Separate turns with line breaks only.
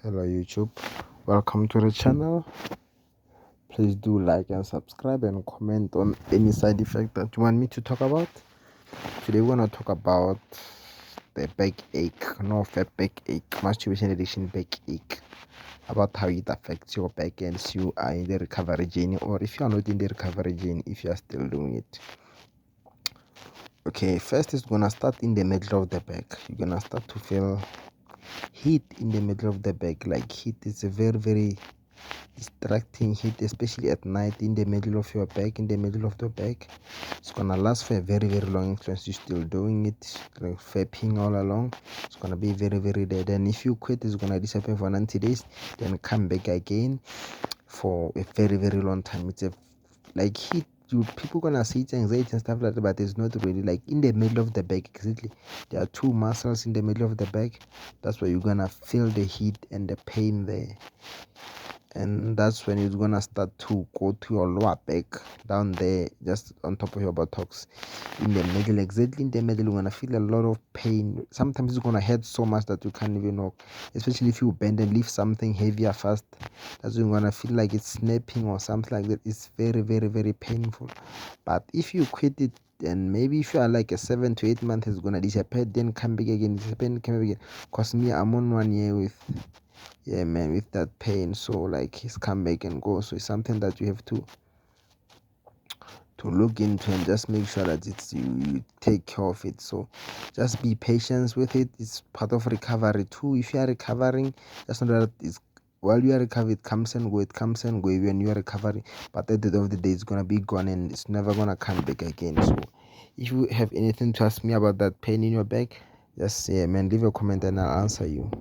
Hello YouTube, welcome to the channel. Please do like and subscribe and comment on any side effect that you want me to talk about. Today we're going to talk about the backache, no fat backache, masturbation addiction backache, about how it affects your back and if you are in the recovery journey, or if you are not in the recovery journey, if you are still doing it. Okay, first it's gonna start in the middle of the back. You're gonna start to feel heat in the middle of the back. Like heat is a very distracting heat, especially at night, in the middle of your back, It's gonna last for a very long influence. You're still doing it, like fapping all along. It's gonna be very dead, and if you quit, it's gonna disappear for 90 days, then come back again for a very long time. It's a like heat. People gonna say it's anxiety and stuff like that, but it's not really. Like in the middle of the back, exactly, there are two muscles in the middle of the back. That's where you're gonna feel the heat and the pain there, and that's when it's gonna start to go to your lower back, down there, just on top of your buttocks, in the middle, exactly in the middle. You're gonna feel a lot of pain. Sometimes it's gonna hurt so much that you can't even walk, especially if you bend and lift something heavier fast. That's when you're gonna feel like it's snapping or something like that. It's very painful. But if you quit it, and maybe if you are like a 7 to 8 months, it's gonna disappear, then come back again, disappear, come back again. Cause me, I'm on 1 year with, yeah man, with that pain. So like it's come back and go. So it's something that you have to look into and just make sure that it's you take care of it. So just be patient with it. It's part of recovery too. If you are recovering, just know that it's, while you are recovering, it comes and go when you are recovering, but at the end of the day, it's gonna be gone and it's never gonna come back again. So if you have anything to ask me about that pain in your back, just say, man, leave a comment and I'll answer you.